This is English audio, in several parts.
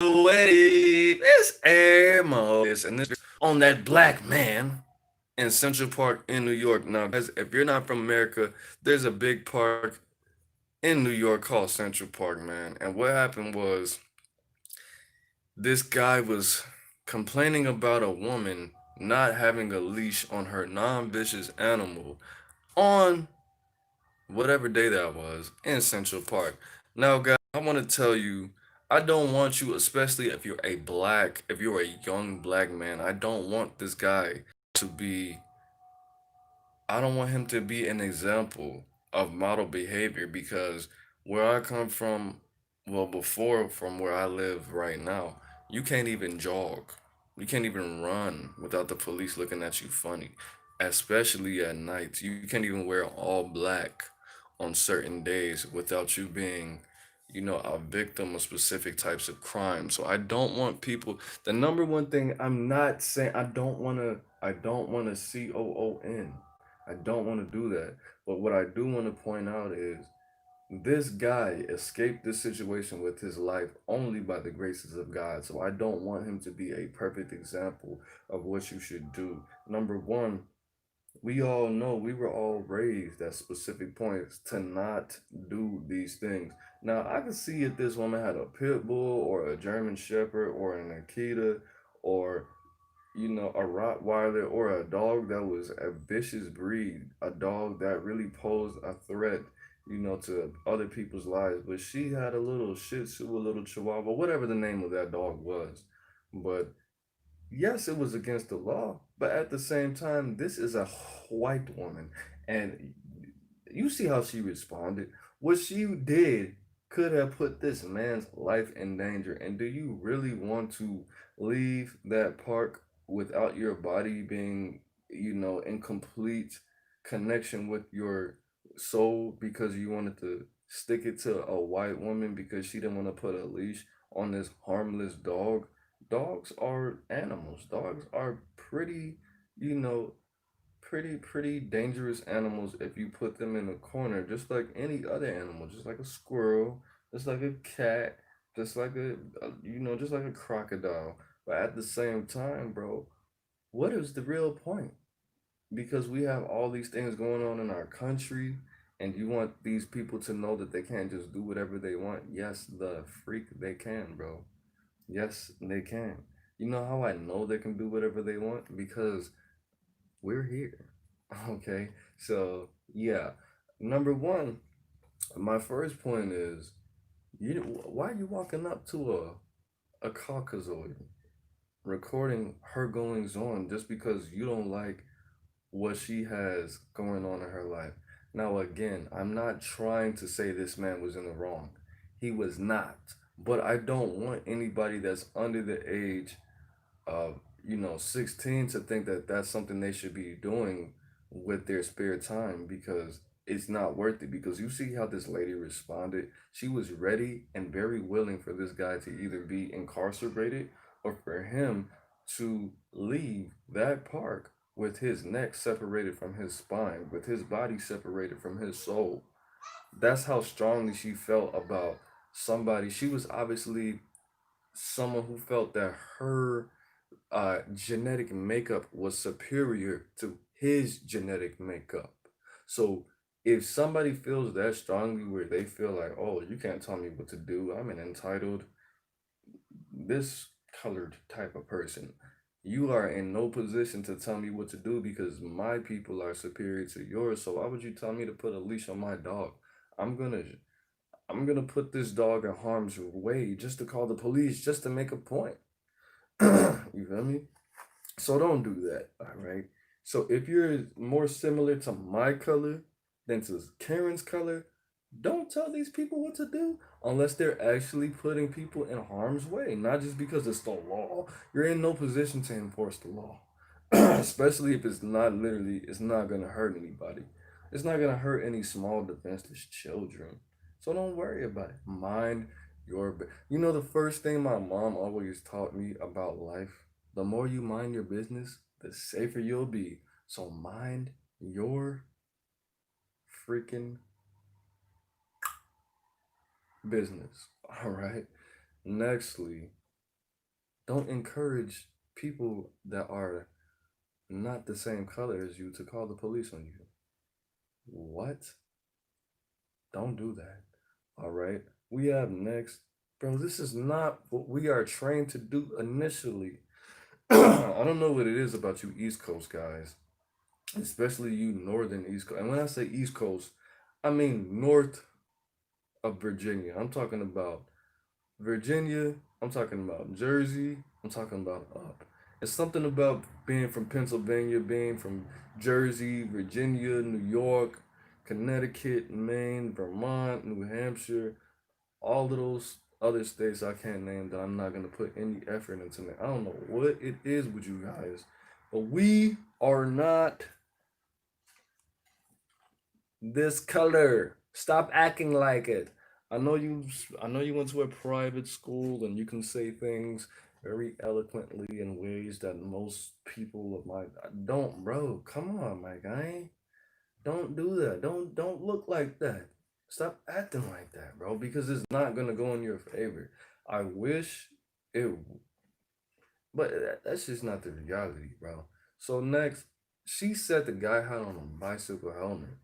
Wave, it's Amos, and this on that black man in Central Park in New York. Now, guys, if you're not from America, there's a big park in New York called Central Park, man. And what happened was this guy was complaining about a woman not having a leash on her non-vicious animal on whatever day that was in Central Park. Now, guys, I want to tell you, I don't want you, especially if you're a young black man, to be, I don't want him to be an example of model behavior because where I come from, well, before from where I live right now, you can't even jog. You can't even run without the police looking at you funny, especially at night. You can't even wear all black on certain days without you being, a victim of specific types of crime. So I don't want people, the number one thing I'm not saying, I don't want to COON. I don't want to do that. But what I do want to point out is this guy escaped this situation with his life only by the graces of God. So I don't want him to be a perfect example of what you should do. Number one, we all know we were all raised at specific points to not do these things. Now, I can see if this woman had a pit bull or a German Shepherd or an Akita or a Rottweiler or a dog that was a vicious breed, a dog that really posed a threat, to other people's lives. But she had a little Shih Tzu, a little Chihuahua, whatever the name of that dog was. But yes, it was against the law. But at the same time, this is a white woman. And you see how she responded. What she did could have put this man's life in danger. And do you really want to leave that park without your body being, in complete connection with your soul because you wanted to stick it to a white woman because she didn't want to put a leash on this harmless dog? Dogs are animals. Dogs are you know, pretty dangerous animals if you put them in a corner, just like any other animal, just like a squirrel, just like a cat, just like just like a crocodile. But at the same time, bro, what is the real point? Because we have all these things going on in our country, and you want these people to know that they can't just do whatever they want. Yes, the freak they can, bro. Yes, they can. You know how I know they can do whatever they want? Because we're here. Okay, so yeah, number one, my first point is why are you walking up to a Caucasoid recording her goings on just because you don't like what she has going on in her life? Now, again, I'm not trying to say this man was in the wrong. He was not. But I don't want anybody that's under the age 16 to think that that's something they should be doing with their spare time because it's not worth it. Because you see how this lady responded. She was ready and very willing for this guy to either be incarcerated or for him to leave that park with his neck separated from his spine, with his body separated from his soul. That's how strongly she felt about somebody. She was obviously someone who felt that her genetic makeup was superior to his genetic makeup. So if somebody feels that strongly where they feel like, oh, you can't tell me what to do, I'm an entitled, this colored type of person. You are in no position to tell me what to do because my people are superior to yours. So why would you tell me to put a leash on my dog? I'm gonna I'm gonna put this dog in harm's way just to call the police just to make a point. You feel me? So don't do that, all right? So if you're more similar to my color than to Karen's color, don't tell these people what to do unless they're actually putting people in harm's way, not just because it's the law. You're in no position to enforce the law, especially if it's not gonna hurt anybody. It's not gonna hurt any small defenseless children. So don't worry about it. Mind the first thing my mom always taught me about life, the more you mind your business, the safer you'll be. So mind your freaking business. All right. Nextly, Don't encourage people that are not the same color as you to call the police on you. What? Don't do that. All right. We have next. Bro, this is not what we are trained to do initially. I don't know what it is about you East Coast guys, especially you Northern East Coast. And when I say East Coast, I mean north of Virginia. I'm talking about Virginia. I'm talking about Jersey. I'm talking about up. It's something about being from Pennsylvania, being from Jersey, Virginia, New York, Connecticut, Maine, Vermont, New Hampshire, all of those other states I can't name that I'm not gonna put any effort into. I don't know what it is with you guys, but we are not this color. Stop acting like it. I know you. I know you went to a private school and you can say things very eloquently in ways that most people of my don't. Bro, come on, my guy. Don't do that. Don't look like that. Stop acting like that, bro. Because it's not gonna go in your favor. I wish it, but that's just not the reality, bro. So next, she said the guy had on a bicycle helmet.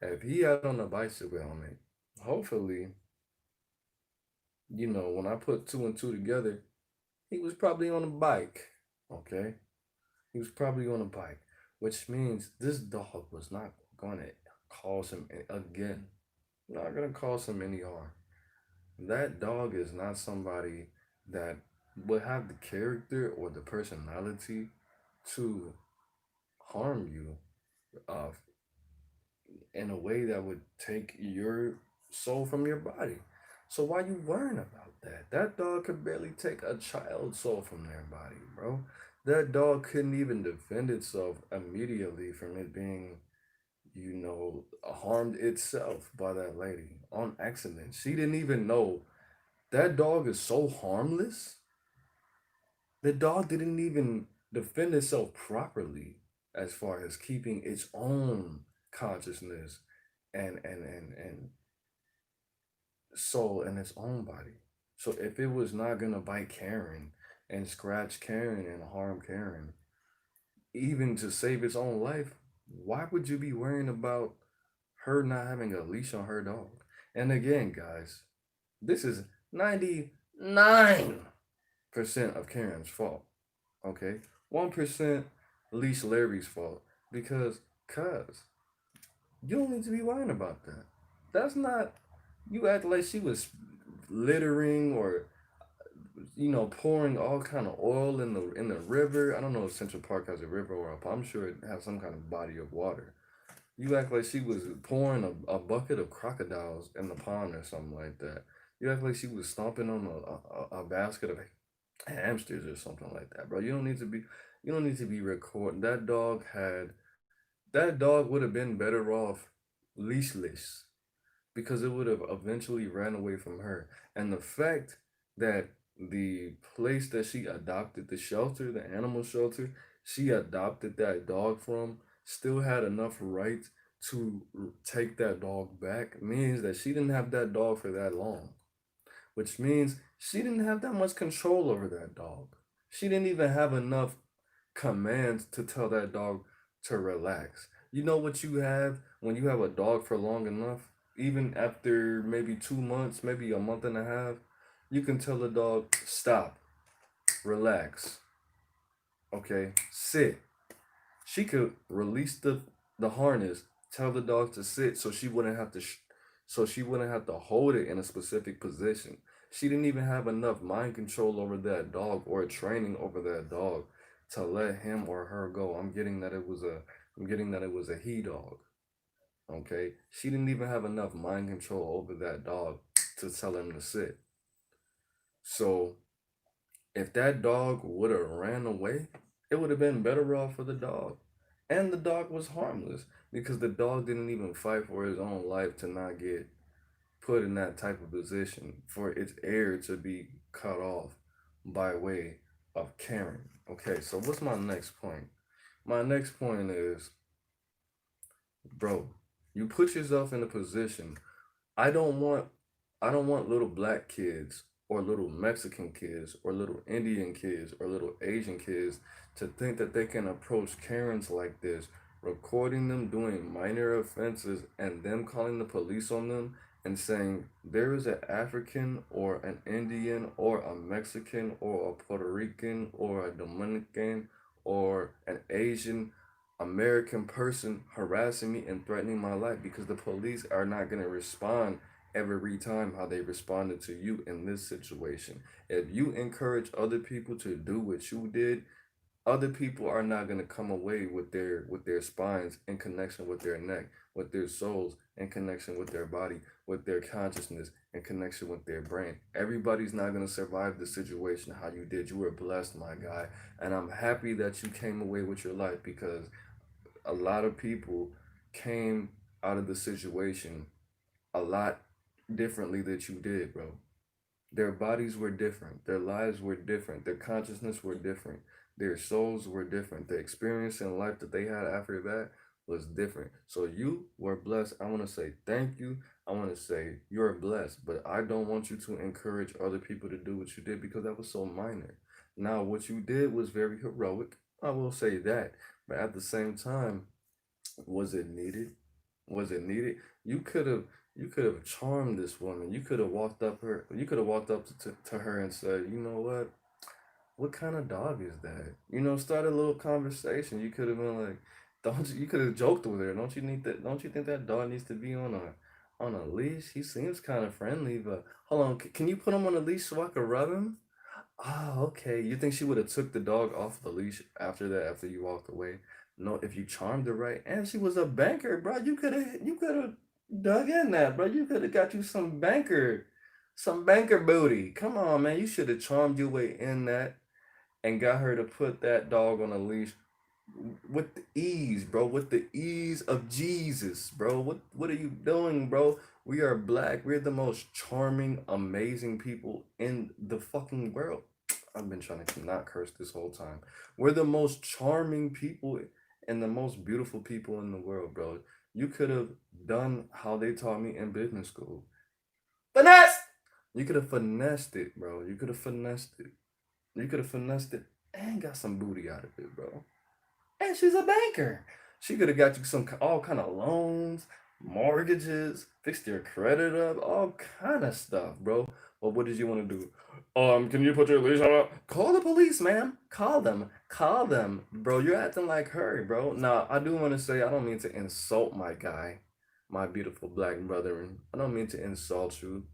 If he had on a bicycle helmet, hopefully, when I put two and two together, he was probably on a bike. Okay? He was probably on a bike, which means this dog was not going to cause him again. Not going to cause him any harm. That dog is not somebody that would have the character or the personality to harm you uh, in a way that would take your soul from your body. So why you worrying about that? That dog could barely take a child's soul from their body, bro. That dog couldn't even defend itself immediately from it being, harmed itself by that lady on accident. She didn't even know that dog is so harmless. The dog didn't even defend itself properly as far as keeping its own consciousness and soul in its own body. So if it was not gonna bite Karen and scratch Karen and harm Karen, even to save its own life, why would you be worrying about her not having a leash on her dog? And again, guys, this is 99% of Karen's fault. Okay? 1% leash Larry's fault. Cuz you don't need to be worrying about that. That's not you act like she was littering or pouring all kind of oil in the river. I don't know if Central Park has a river or a pond. I'm sure it has some kind of body of water. You act like she was pouring a bucket of crocodiles in the pond or something like that. You act like she was stomping on a basket of hamsters or something like that, bro. You don't need to be recording. That dog would have been better off leashless because it would have eventually ran away from her. And the fact that the place that she adopted, the shelter, the animal shelter, she adopted that dog from, still had enough right to take that dog back means that she didn't have that dog for that long, which means she didn't have that much control over that dog. She didn't even have enough commands to tell that dog to relax. You know what you have when you have a dog for long enough, even after maybe 2 months, maybe a month and a half, you can tell the dog, stop, relax, okay, sit. She could release the harness, tell the dog to sit, so she wouldn't have to hold it in a specific position. She didn't even have enough mind control over that dog or training over that dog to let him or her go. I'm getting that it was a he dog. Okay, she didn't even have enough mind control over that dog to tell him to sit. So if that dog would have ran away, it would have been better off for the dog. And the dog was harmless because the dog didn't even fight for his own life to not get put in that type of position for its heir to be cut off by way of Karen. Okay, so what's my next point? My next point is, bro, you put yourself in a position. I don't want I don't want little black kids or little Mexican kids or little Indian kids or little Asian kids to think that they can approach Karens like this, recording them doing minor offenses and them calling the police on them and saying there is an African or an Indian or a Mexican or a Puerto Rican or a Dominican or an Asian American person harassing me and threatening my life because the police are not going to respond every time how they responded to you in this situation. If you encourage other people to do what you did, other people are not going to come away with their spines in connection with their neck, with their souls in connection with their body, with their consciousness in connection with their brain. Everybody's not going to survive the situation how you did. You were blessed, my guy, and I'm happy that you came away with your life because a lot of people came out of the situation a lot differently that you did, bro. Their bodies were different. Their lives were different. Their consciousness were different. Their souls were different. The experience in life that they had after that was different. So you were blessed. I want to say thank you. I want to say you're blessed, but I don't want you to encourage other people to do what you did because that was so minor. Now, what you did was very heroic. I will say that. But at the same time, was it needed? Was it needed? You could have you could have charmed this woman. You could have walked up her. You could have walked up to her and said, "You know what kind of dog is that?" You know, start a little conversation. You could have been like, "Don't you?" You could have joked with her. Don't you need that? Don't you think that dog needs to be on a leash? He seems kind of friendly, but hold on. Can you put him on a leash so I can rub him? Oh, okay. You think she would have took the dog off the leash after that, after you walked away? No, if you charmed her right, and she was a banker, bro. You could have dug in that, bro. You could have got you some banker booty. Come on, man. You should have charmed your way in that and got her to put that dog on a leash with the ease, bro. With the ease of Jesus, bro. What are you doing, bro? We are black. We're the most charming, amazing people in the fucking world. I've been trying to not curse this whole time. We're the most charming people and the most beautiful people in the world, bro. You could have done how they taught me in business school. Finesse! You could have finessed it, bro. You could have finessed it. You could have finessed it and got some booty out of it, bro. And she's a banker. She could have got you some all kind of loans, mortgages, fixed your credit up, all kind of stuff, bro. But what did you want to do? Can you put your leash on? Call the police, ma'am. Call them. Call them, bro. You're acting like her, bro. Now, I do want to say I don't mean to insult my guy, my beautiful black brethren. I don't mean to insult you.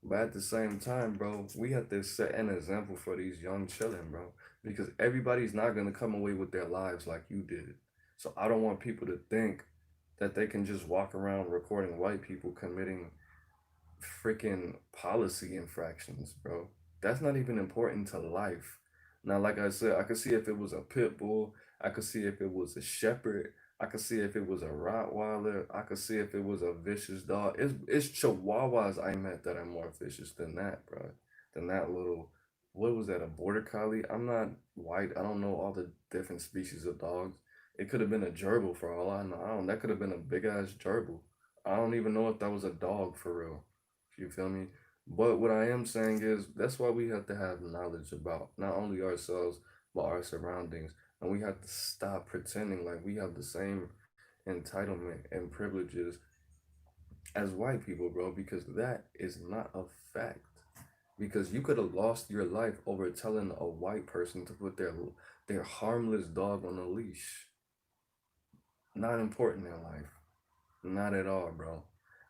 But at the same time, bro, we have to set an example for these young children, bro, because everybody's not gonna come away with their lives like you did. So I don't want people to think that they can just walk around recording white people committing freaking policy infractions, bro. That's not even important to life. Now, like I said, I could see if it was a pit bull, I could see if it was a shepherd, I could see if it was a Rottweiler, I could see if it was a vicious dog. It's Chihuahuas I met that are more vicious than that, bro. Than that little, what was that, a border collie? I'm not white. I don't know all the different species of dogs. It could have been a gerbil for all I know. That could have been a big ass gerbil. I don't even know if that was a dog for real. You feel me? But what I am saying is that's why we have to have knowledge about not only ourselves but our surroundings, and we have to stop pretending like we have the same entitlement and privileges as white people, bro, because that is not a fact. Because you could have lost your life over telling a white person to put their harmless dog on a leash. Not important in life. Not at all, bro.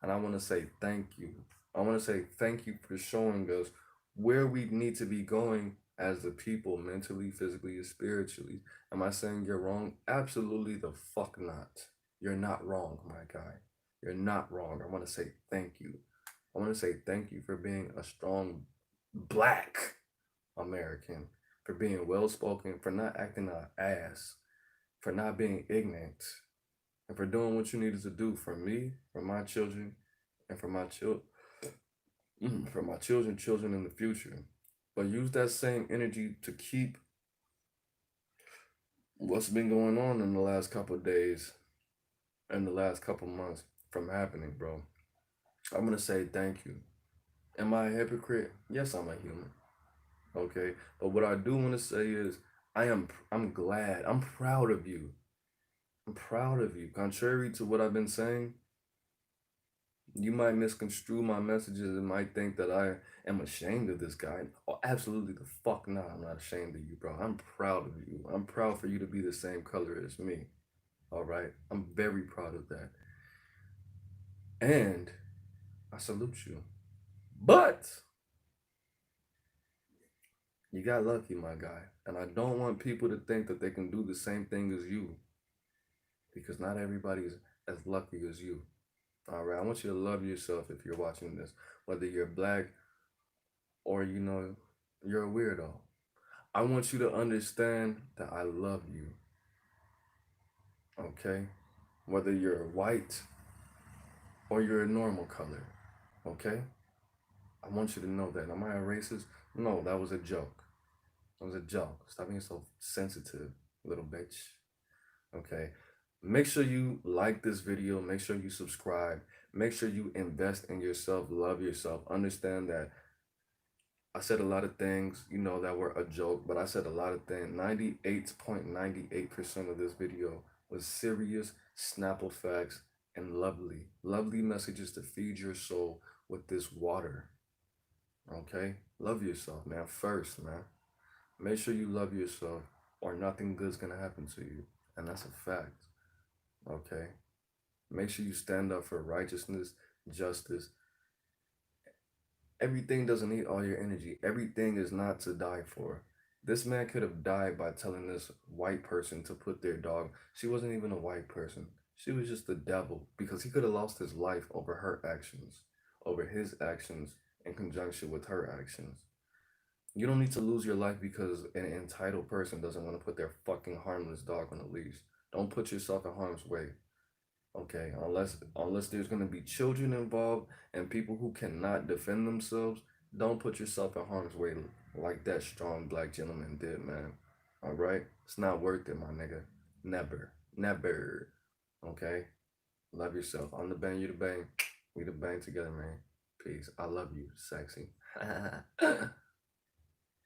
And I want to say thank you. I want to say thank you for showing us where we need to be going as a people, mentally, physically, and spiritually. Am I saying you're wrong? Absolutely the fuck not. You're not wrong, my guy. You're not wrong. I want to say thank you. I want to say thank you for being a strong black American, for being well spoken, for not acting an ass, for not being ignorant, and for doing what you needed to do for me, for my children, and for my for my children in the future. But use that same energy to keep what's been going on in the last couple of days and the last couple months from happening, bro. I'm gonna say thank you. Am I a hypocrite? Yes, I'm a human. Okay, but what I do want to say is, I'm glad, I'm proud of you. I'm proud of you. Contrary to what I've been saying, you might misconstrue my messages and might think that I am ashamed of this guy. Oh, absolutely the fuck not. I'm not ashamed of you, bro. I'm proud of you. I'm proud for you to be the same color as me. All right. I'm very proud of that. And I salute you. But you got lucky, my guy. And I don't want people to think that they can do the same thing as you because not everybody's as lucky as you. All right. I want you to love yourself if you're watching this, whether you're black or, you're a weirdo. I want you to understand that I love you, okay? Whether you're white or you're a normal color, okay? I want you to know that. Am I a racist? No, that was a joke. That was a joke. Stop being so sensitive, little bitch. Okay? Make sure you like this video. Make sure you subscribe. Make sure you invest in yourself, love yourself. Understand that I said a lot of things, that were a joke, but I said a lot of things. 98.98% of this video was serious, Snapple facts, and lovely, lovely messages to feed your soul with this water. Okay? Love yourself, man. First, man. Make sure you love yourself, or nothing good's gonna happen to you. And that's a fact. Okay? Make sure you stand up for righteousness, justice. Everything doesn't need all your energy. Everything is not to die for. This man could have died by telling this white person to put their dog. She wasn't even a white person. She was just the devil because he could have lost his life over her actions, over his actions in conjunction with her actions. You don't need to lose your life because an entitled person doesn't want to put their fucking harmless dog on a leash. Don't put yourself in harm's way. Okay, unless there's gonna be children involved and people who cannot defend themselves, don't put yourself in harm's way like that strong black gentleman did, man. All right, it's not worth it, my nigga. Never, never. Okay, love yourself. I'm the bang, you the bang. We the bang together, man. Peace. I love you, sexy.